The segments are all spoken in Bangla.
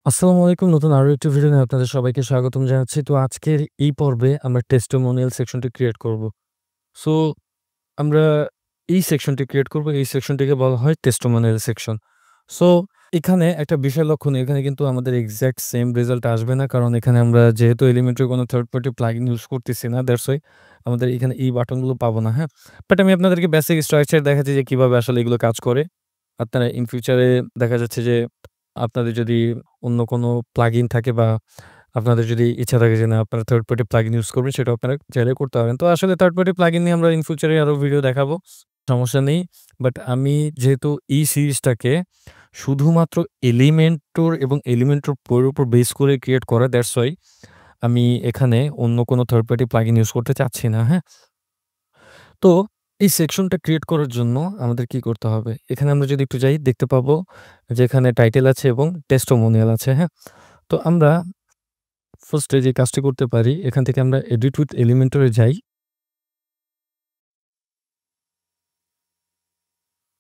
আসসালামু আলাইকুম। নতুন আরো একটি ভিডিও নিয়ে আপনাদের সবাইকে স্বাগতম জানাচ্ছি। তো আজকের এই পর্বে আমরা টেস্টিমোনিয়াল সেকশনটি ক্রিয়েট করব। সো আমরা এই সেকশনটি ক্রিয়েট করব। এই সেকশনটিকে বলা হয় টেস্টিমোনিয়াল সেকশন। সো এখানে একটা বিষয় লক্ষণীয়, এখানে কিন্তু আমাদের এক্সাক্ট সেম রেজাল্ট আসবে না। কারণ এখানে আমরা যেহেতু এলিমেন্টরি কোনো থার্ড পার্টি প্লাগইন ইউজ করতেছি না, দ্যাটস ওয়াই আমাদের এখানে এই বাটনগুলো পাবো না, হ্যাঁ? বাট আমি আপনাদেরকে বেসিক স্ট্রাকচার দেখাচ্ছি যে কিভাবে আসলে এগুলো কাজ করে। আপনারা ইন ফিউচারে দেখা যাচ্ছে যে আপনাদের যদি অন্য কোনো প্লাগইন থাকে বা আপনাদের যদি ইচ্ছা থাকে যে না আপনারা থার্ড পার্টি প্লাগইন ইউজ করবেন, সেটাও আপনারা চাইলে করতে পারেন। তো আসলে থার্ড পার্টি প্লাগইন নিয়ে আমরা ইন ফিউচারে আরো ভিডিও দেখাবো। সমস্যা নেই। বাট আমি যেহেতু এই সিরিজটাকে শুধুমাত্র এলিমেন্টর এবং এলিমেন্টর এর উপর বেস করে ক্রিয়েট করা, দ্যাটস ওয়াই আমি এখানে অন্য কোনো থার্ড পার্টি প্লাগইন ইউজ করতে চাচ্ছি না, হ্যাঁ? তো এই সেকশনটা ক্রিয়েট করার জন্য আমাদের কি করতে হবে? এখানে আমরা যদি একটু যাই দেখতে পাবো যে এখানে টাইটেল আছে এবং টেস্টিমোনিয়াল আছে, হ্যাঁ? তো আমরা ফার্স্ট এ যে কাজটি করতে পারি, এখান থেকে আমরা এডিট উইথ এলিমেন্টর এ যাই।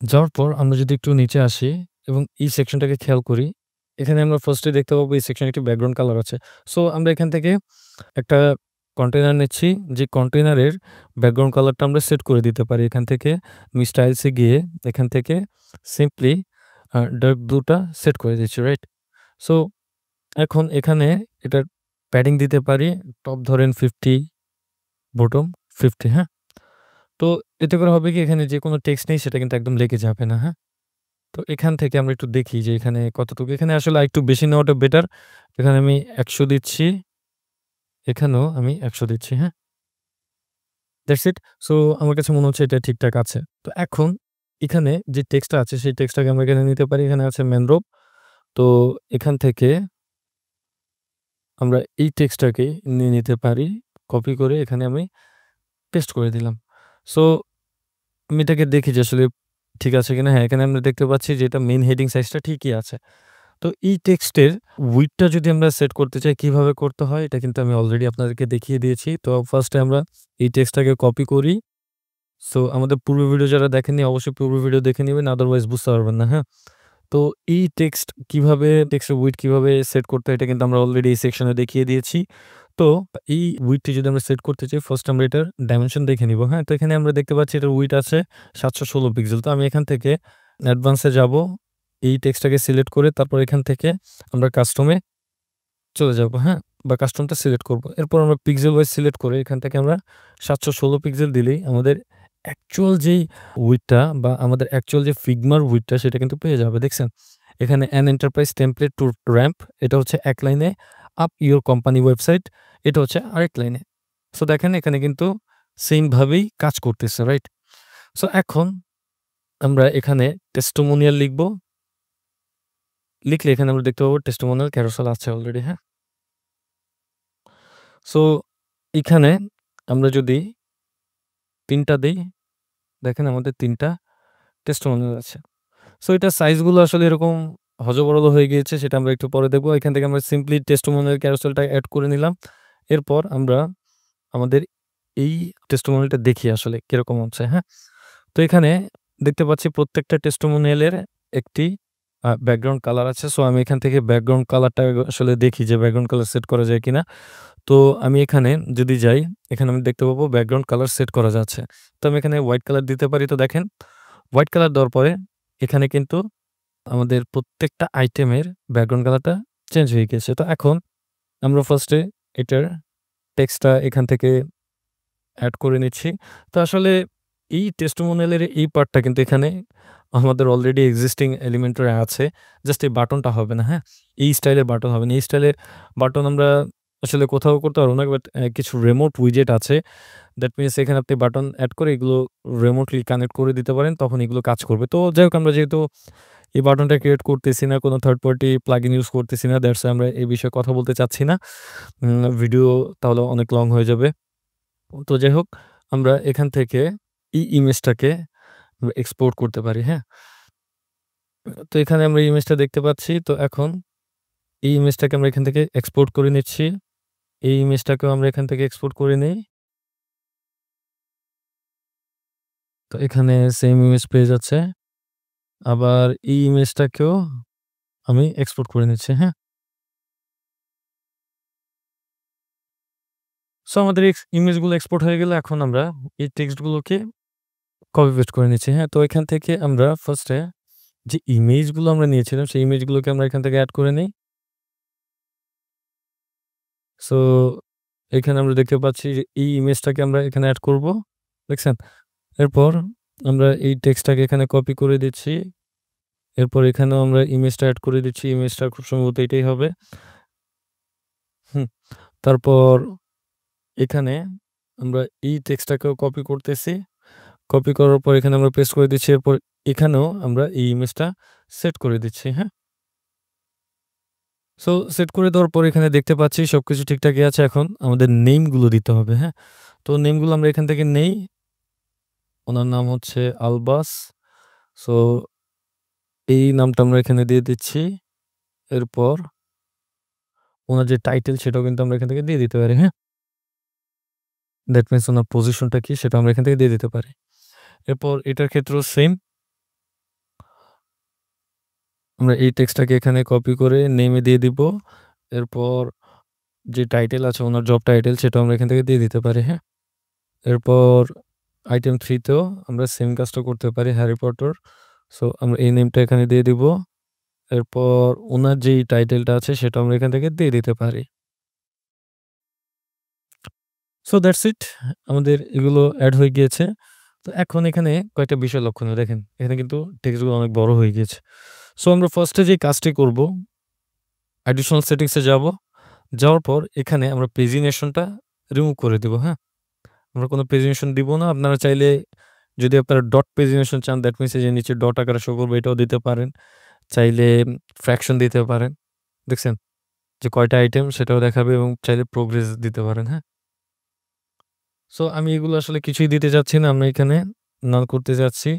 যাওয়ার পর আমরা যদি একটু নিচে আসি এবং এই সেকশনটাকে খেয়াল করি, এখানে আমরা ফার্স্ট এ দেখতে পাবো এই সেকশনে একটি ব্যাকগ্রাউন্ড কালার আছে। সো আমরা এখান থেকে একটা কন্টেইনার নিচ্ছি, যে কন্টেইনারের ব্যাকগ্রাউন্ড কালারটা আমরা সেট করে দিতে পারি। এখান থেকে আমি স্টাইলস এ গিয়ে এখান থেকে সিম্পলি ডার্ক ব্লুটা সেট করে দিচ্ছি, রাইট? সো এখন এখানে এটার প্যাডিং দিতে পারি। টপ ধরেন 50, বটম 50, হ্যাঁ? তো এতে করে হবে কি, এখানে যে কোনো টেক্সট নেই সেটা কিন্তু একদম লেগে যাবে না, হ্যাঁ? তো এখান থেকে আমরা একটু দেখি যে এখানে কতটুকু, এখানে আসলে আরেকটু বেশি নেওয়াটা বেটার। এখানে আমি ১০০ দিচ্ছি, এখানেও আমি ১০০ দিচ্ছি, হ্যাঁ? That's it. সো আমার কাছে মনে হচ্ছে এটা ঠিকঠাক আছে। তো এখন এখানে যে টেক্সটটা আছে সেই টেক্সটটাকে আমরা এখানে নিতে পারি। এখানে আছে ম্যানগ্রোভ। তো এখান থেকে আমরা এই টেক্সটটাকে নিয়ে নিতে পারি। কপি করে এখানে আমি পেস্ট করে দিলাম। সো আমি এটাকে দেখি যে আসলে ঠিক আছে কিনা। হ্যাঁ, এখানে আমরা দেখতে পাচ্ছি যে এটা মেইন হেডিং সাইজটা ঠিকই আছে। তো এই টেক্সটের উইডথটা যদি আমরা সেট করতে চাই, কিভাবে করতে হয় এটা কিন্তু আমি অলরেডি আপনাদেরকে দেখিয়ে দিয়েছি। তো ফার্স্টে আমরা এই টেক্সটটাকে কপি করি। সো আমাদের পূর্ব ভিডিও যারা দেখেননি অবশ্যই পূর্ব ভিডিও দেখে নিবেন, আদারওয়াইজ বুঝতে পারবেন না, হ্যাঁ? তো এই টেক্সটের উইডথ কিভাবে সেট করতে হয় এটা কিন্তু আমরা অলরেডি এই সেকশনে দেখিয়ে দিয়েছি। তো এই উইডথটি যদি আমরা সেট করতে চাই, ফার্স্ট আমরা এটার ডাইমেনশন দেখে নিব, হ্যাঁ? তো এখানে আমরা দেখতে পাচ্ছি এটার উইডথ আছে ৭১৬ পিক্সেল। তো আমি এখান থেকে অ্যাডভান্স এ যাব। এই টেক্সটটাকে সিলেক্ট করে তারপর এখান থেকে আমরা কাস্টমে চলে যাব, হ্যাঁ? বা কাস্টমটা সিলেক্ট করব। এরপর আমরা পিক্সেল ওয়াইজ সিলেক্ট করে এখান থেকে আমরা ৭১৬ পিক্সেল দিলেই আমাদের অ্যাকচুয়াল যেই উইডথটা বা আমাদের অ্যাকচুয়াল যে ফিগমার উইডথটা সেটা কিন্তু পেয়ে যাবে। দেখছেন? এখানে an enterprise template to ramp, এটা হচ্ছে এক লাইনে, আপ ইউর কোম্পানি ওয়েবসাইট এটা হচ্ছে আরেক লাইনে। সো দেখেন এখানে কিন্তু সেইম ভাবেই কাজ করতেছে, রাইট? সো এখন আমরা এখানে টেস্টিমোনিয়াল লিখব। লিখলে এখানে আমরা দেখতে পাবো টেস্টিমোনিয়াল ক্যারোসেল আছে অলরেডি, হ্যাঁ? সো এখানে আমরা যদি ৩ টা দেই, দেখেন আমাদের ৩ টা টেস্টিমোনিয়াল আছে। সো এটার সাইজগুলো আসলে এরকম হযবরল হয়ে গিয়েছে, সেটা আমরা একটু পরে দেখব। এখান থেকে আমরা সিম্পলি টেস্টিমোনিয়াল ক্যারোসেলটা এড করে নিলাম। এরপর আমরা আমাদের এই টেস্টিমোনিয়ালটা দেখি আসলে কিরকম হচ্ছে, হ্যাঁ? তো এখানে দেখতে পাচ্ছি প্রত্যেকটা টেস্টিমোনিয়ালের একটি ব্যাকগ্রাউন্ড কালার আছে। সো আমি এখান থেকে ব্যাকগ্রাউন্ড কালারটা আসলে দেখি যে ব্যাকগ্রাউন্ড কালার সেট করা যায় কিনা। তো আমি এখানে যদি যাই, এখানে আমি দেখতে পাবো ব্যাকগ্রাউন্ড কালার সেট করা যাচ্ছে। তো আমি এখানে হোয়াইট কালার দিতে পারি। তো দেখেন হোয়াইট কালার দেওয়ার পরে এখানে কিন্তু আমাদের প্রত্যেকটা আইটেমের ব্যাকগ্রাউন্ড কালারটা চেঞ্জ হয়ে গেছে। তো এখন আমরা ফার্স্টে এটার টেক্সটটা এখান থেকে এড করে নিচ্ছি। তো আসলে এই টেস্টিমোনিয়াল এর এই পার্টটা কিন্তু এখানে আমাদের অলরেডি এক্সিস্টিং এলিমেন্টরে আছে। জাস্ট এই বাটনটা হবে না, হ্যাঁ? এই স্টাইলের বাটন হবে না। এই স্টাইলের বাটন আমরা আসলে কোথাও করতে পারবো না। বাট কিছু রিমোট উইজেট আছে। দ্যাট মিনস এখানে আপনি বাটন এড করে এগুলো রিমোটলি কানেক্ট করে দিতে পারেন। তখন এগুলো কাজ করবে। তো যাই হোক, আমরা যেহেতু এই বাটনটা ক্রিয়েট করতেছি না, কোনো থার্ড পার্টি প্লাগইন ইউজ করতেছি না, দ্যাটস আমরা এই বিষয়ে কথা বলতে চাচ্ছি না। ভিডিও তাহলে অনেক লং হয়ে যাবে। তো যাই হোক, আমরা এখান থেকে এই ইমেজটাকে আমরা এক্সপোর্ট করতে পারি, হ্যাঁ? তো এখানে আমরা ইমেজটা দেখতে পাচ্ছি। তো এখন এই ইমেজটাকে আমরা এখান থেকে এক্সপোর্ট করে নিচ্ছি। এই ইমেজটাকেও আমরা এখান থেকে এক্সপোর্ট করে নেই। তো এখানে সেম ইমেজ পেয়ে যাচ্ছে। আবার এই ইমেজটাকেও আমি এক্সপোর্ট করে নিচ্ছি, হ্যাঁ? সো আমাদের ইমেজগুলো এক্সপোর্ট হয়ে গেলে এখন আমরা এই টেক্সটগুলোকে কপি পেস্ট করে নিচ্ছি, হ্যাঁ? তো এখান থেকে আমরা ফার্স্টে যে ইমেজগুলো আমরা নিয়েছিলাম সেই ইমেজগুলোকে আমরা এখান থেকে এড করে নেই। সো এখানে আমরা দেখতে পাচ্ছি যে এই ইমেজটাকে আমরা এখানে এড করব। দেখছেন? এরপর আমরা এই টেক্সটটাকে এখানে কপি করে দিচ্ছি। এরপর এখানেও আমরা ইমেজটা এড করে দিচ্ছি। ইমেজটা খুব সম্ভবত এটাই হবে। হুম। তারপর এখানে আমরা এই টেক্সটটাকেও কপি করতেছি। কপি করার পর এখানে আমরা পেস্ট করে দিচ্ছি। এরপর এখানেও আমরা এই ইমেজটা সেট করে দিচ্ছি, হ্যাঁ? সো সেট করে দেওয়ার পর এখানে দেখতে পাচ্ছি সবকিছু ঠিকঠাকই আছে। এখন আমাদের নেমগুলো দিতে হবে, হ্যাঁ? তো নেমগুলো আমরা এখান থেকে নেই। ওনার নাম হচ্ছে আলবাস। সো এই নামটা আমরা এখানে দিয়ে দিচ্ছি। এরপর ওনার যে টাইটেল সেটাও কিন্তু আমরা এখান থেকে দিয়ে দিতে পারি, হ্যাঁ? দ্যাট মিনস ওনার পজিশনটা কি সেটা আমরা এখান থেকে দিয়ে দিতে পারি। এরপর এটার ক্ষেত্রেও সেম। আমরা এই টেক্সটটাকে এখানে কপি করে নেমে দিয়ে দিব। এরপর যে টাইটেল আছে ওনার জব টাইটেল সেটাও আমরা এখান থেকে দিয়ে দিতে পারি, হ্যাঁ? এরপর আইটেম 3 তেও আমরা সেম কাজটা করতে পারি হ্যারি পটার। সো আমরা এই নেমটা এখানে দিয়ে দিব। এরপর উনার যেই টাইটেলটা আছে সেটা আমরা এখান থেকে দিয়ে দিতে পারি। So that's it. আমাদের এগুলো এড হয়ে গিয়েছে। তো এখন এখানে কয়েকটা বিষয় লক্ষণীয় দেখেন। এখানে কিন্তু টেক্সটগুলো অনেক বড় হয়ে গিয়েছে। সো আমরা ফার্স্টে যে কাজটি করব, অ্যাডিশনাল সেটিংস এ যাব। যাওয়ার পর এখানে আমরা পেজিনেশনটা রিমুভ করে দিব, হ্যাঁ? আমরা কোনো পেজিনেশন দিব না। আপনারা চাইলে যদি আপনারা ডট পেজিনেশন চান দ্যাট মিনস এই যে নিচে ডট আকারে শো করবে এটাও দিতে পারেন। চাইলে ফ্র্যাকশন দিতে পারেন। দেখছেন? যে কয়টা আইটেম সেটাও দেখাবে এবং চাইলে প্রোগ্রেস দিতে পারেন, হ্যাঁ? সো আমি এগুলো আসলে কিছুই দিতে চাচ্ছি না। আমরা এখানে নাল করতে যাচ্ছি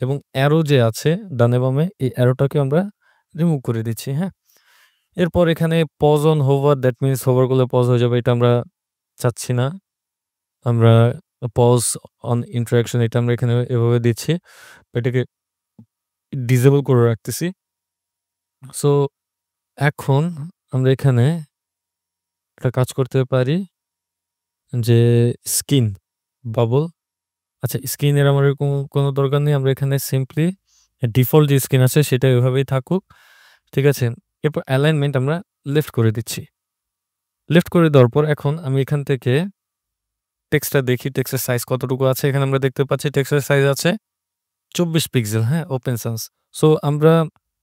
এবং অ্যারো যে আছে ডানে বামে এই অ্যারোটাকে আমরা রিমুভ করে দিচ্ছি, হ্যাঁ? এরপর এখানে pause on hover that means hover করলে পজ হয়ে যাবে এটা আমরা চাচ্ছি না। আমরা পজ অন ইন্টারেকশন এটা আমরা এখানে এভাবে দিচ্ছি। এটাকে ডিসেবল করে রাখতেছি। সো এখন আমরা এখানে একটা কাজ করতে পারি যে স্কিন বাবল আচ্ছা স্কিনের আমার এরকম কোনো দরকার নেই। আমরা এখানে সিম্পলি ডিফল্ট যে স্কিন আছে সেটা এভাবেই থাকুক। ঠিক আছে? এরপর অ্যালাইনমেন্ট আমরা লেফট করে দিচ্ছি। লেফট করে দেওয়ার পর এখন আমি এখান থেকে টেক্সটটা দেখি টেক্সটের সাইজ কতটুকু আছে। এখানে আমরা দেখতে পাচ্ছি টেক্সটের সাইজ আছে ২৪ পিক্সেল, হ্যাঁ? Open Sans. সো আমরা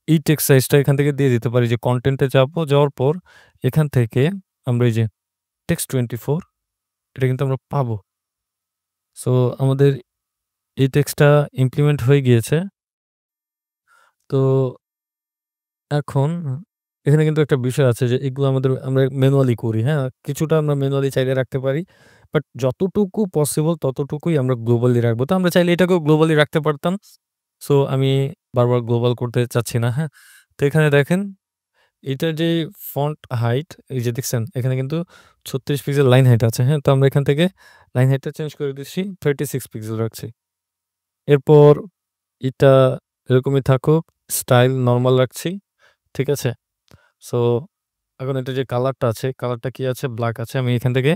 এই টেক্সট সাইজটা এখান থেকে দিয়ে দিতে পারি যে কনটেন্টে যাবো। যাওয়ার পর এখান থেকে আমরা এই যে টেক্সট 24 এটা কিন্তু আমরা পাবো। সো আমাদের এই টেক্সটটা ইমপ্লিমেন্ট হয়ে গিয়েছে। তো এখন এখানে কিন্তু একটা বিষয় আছে যে এগুলো আমরা ম্যানুয়ালি করি, হ্যাঁ? কিছুটা আমরা ম্যানুয়ালি চাইলে রাখতে পারি। বাট যতটুকু পসিবল ততটুকুই আমরা গ্লোবালি রাখবো। তো আমরা চাইলে এটাকেও গ্লোবালি রাখতে পারতাম। সো আমি বারবার গ্লোবাল করতে চাচ্ছি না, হ্যাঁ? তো এখানে দেখেন এটার যে ফন্ট হাইট এই যে দেখছেন এখানে কিন্তু ৩৬ পিক্সেল লাইন হাইট আছে, হ্যাঁ? তো আমরা এখান থেকে লাইন হাইটটা চেঞ্জ করে দিচ্ছি 36 পিক্সেল রাখছি। এরপর এটা এরকমই থাকুক। স্টাইল নরমাল রাখছি। ঠিক আছে? সো এখন এটা যে কালারটা আছে, কালারটা কি আছে? ব্লাক আছে। আমি এখান থেকে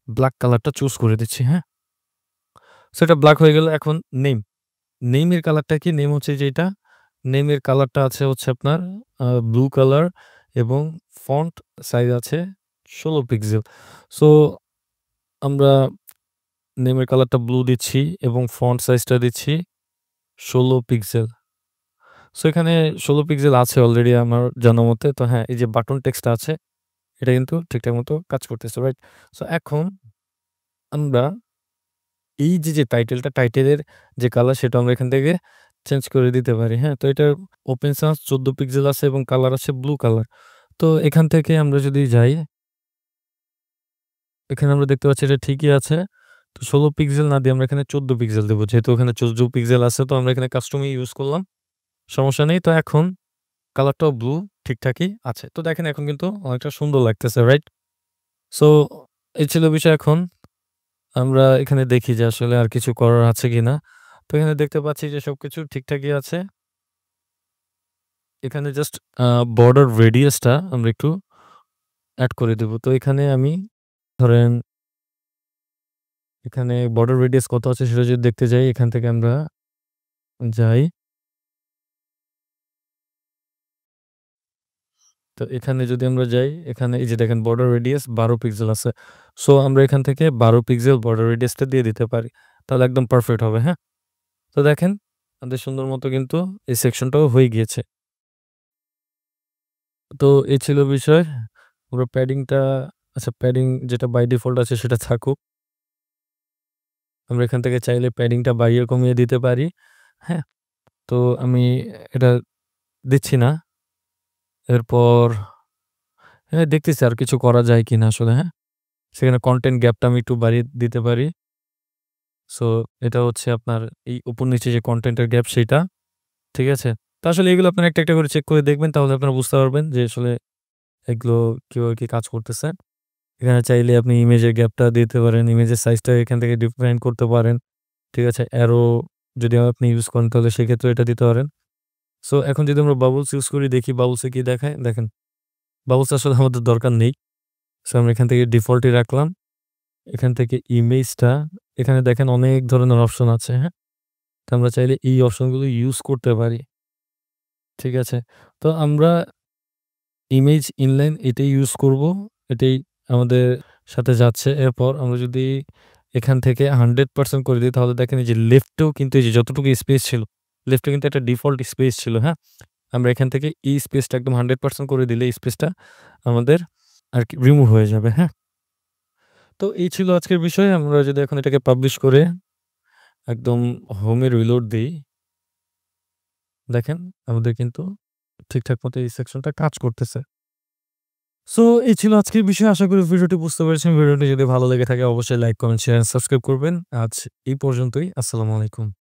ব্লাক কালারটা চুজ করে দিচ্ছি, হ্যাঁ? সো এটা ব্লাক হয়ে গেল। এখন নেম। নেমের কালারটা কি? নেম হচ্ছে যে এটা। নেমের কালারটা হচ্ছে আপনার ব্লু কালার এবং ফন্ট সাইজ আছে ১৬ পিক্সেল। সো আমরা নেমের কালারটা ব্লু দিচ্ছি এবং ফন্ট সাইজটা দিচ্ছি ১৬ পিক্সেল। সো এখানে ১৬ পিক্সেল আছে অলরেডি আমার জানা মতে। তো হ্যাঁ, এই যে বাটন টেক্সটটা আছে এটা কিন্তু ঠিকঠাক মতো কাজ করতেছে, রাইট? সো এখন আমরা এই যে টাইটেলের যে কালার সেটা আমরা এখান থেকে চেঞ্জ করে দিতে পারি, হ্যাঁ? তো এটার ওপেন সান্স ১৪ পিক্সেল আছে এবং কালার আছে ব্লু কালার। তো এখান থেকে আমরা যদি যাই, এখানে আমরা দেখতে পাচ্ছি এটা ঠিকই আছে। তো ১৬ পিক্সেল না দিয়ে আমরা এখানে ১৪ পিক্সেল দেব। যেহেতু ওখানে ১৪ পিক্সেল আছে তো আমরা এখানে কাস্টমই ইউজ করলাম। সমস্যা নেই। তো এখন কালারটাও ব্লু ঠিকঠাকই আছে। তো দেখেন এখন কিন্তু অনেকটা সুন্দর লাগতেছে, রাইট? সো এই ছিল বিষয়। এখন আমরা এখানে দেখি যে আসলে আর কিছু করার আছে কিনা। তো এখানে দেখতে পাচ্ছি যে সবকিছু ঠিকঠাকই আছে। এখানে জাস্ট বর্ডার রেডিয়াসটা আমরা একটু এড করে দেব। তো এখানে আমি ধরেন এখানে বর্ডার রেডিয়াস কত আছে সেটা যদি দেখতে যাই, এখান থেকে আমরা যাই। তো এখানে যদি আমরা যাই, এখানে এই যে দেখেন বর্ডার রেডিয়াস 12 পিক্সেল আছে। সো আমরা এখান থেকে 12 পিক্সেল বর্ডার রেডিয়াসটা দিয়ে দিতে পারি। তাহলে একদম পারফেক্ট হবে, হ্যাঁ? তো দেখেন আমাদের সুন্দর মতো কিন্তু এই সেকশনটাও হয়ে গিয়েছে। তো এই ছিল বিষয়। পুরো প্যাডিংটা, আচ্ছা প্যাডিং যেটা বাই ডিফল্ট আছে সেটা থাকুক। আমরা এখান থেকে চাইলে প্যাডিংটা বাড়িয়ে কমিয়ে দিতে পারি, হ্যাঁ? তো আমি এটা দিচ্ছি না। এরপর হ্যাঁ, দেখতেছি আর কিছু করা যায় কিনা আসলে, হ্যাঁ? সেখানে কনটেন্ট গ্যাপটা আমি একটু বাড়িয়ে দিতে পারি। সো এটা হচ্ছে আপনার এই উপর-নিচে যে কনটেন্টের গ্যাপ সেইটা, ঠিক আছে? তো আসলে এগুলো আপনারা একটা, একটা করে চেক করে দেখবেন, তাহলে আপনারা বুঝতে পারবেন যে আসলে এগুলো কিভাবে কি কাজ করতেছে। এখানে চাইলে আপনি ইমেজের গ্যাপটা দিতে পারেন, ইমেজের সাইজটা এখান থেকে ডিফাইন করতে পারেন, ঠিক আছে? অ্যারো যদি আপনি ইউজ করেন তাহলে সেক্ষেত্রেও এটা দিতে পারেন। সো এখন যদি আমরা বাবলস ইউজ করি, দেখি বাবলসে কি দেখায়? দেখেন বাবলস আসলে আমাদের দরকার নেই। সো আমরা এখান থেকে ডিফল্টই রাখলাম। এখান থেকে ইমেজটা, এখানে দেখেন অনেক ধরনের অপশন আছে, হ্যাঁ? তো আমরা চাইলে এই অপশনগুলো ইউজ করতে পারি, ঠিক আছে? তো আমরা ইমেজ ইনলাইন এটাই ইউজ করব। এটাই আমাদের সাথে যাচ্ছে। এরপর আমরা যদি এখান থেকে 100% করে দিই, তাহলে দেখেন এই যে লেফটেও কিন্তু এই যে যতটুকু স্পেস ছিল, লেফটে কিন্তু একটা ডিফল্ট স্পেস ছিল, হ্যাঁ? আমরা এখান থেকে এই স্পেসটা একদম 100% করে দিলে এই স্পেসটা আমাদের আরকি রিমুভ হয়ে যাবে, হ্যাঁ? তো এই ছিল আজকের বিষয়। আমরা যদি এখন এটাকে পাবলিশ করে একদম হোমে রিলোড দেই, দেখেন আমাদের কিন্তু ঠিকঠাক মতো এই সেকশনটা কাজ করতেছে। সো এই ছিল আজকের বিষয়। আশা করি ভিডিওটি বুঝতে পেরেছেন। ভিডিওটি যদি ভালো লেগে থাকে অবশ্যই লাইক, কমেন্ট, শেয়ার, সাবস্ক্রাইব করবেন। আজ এই পর্যন্তই। আসসালামু আলাইকুম।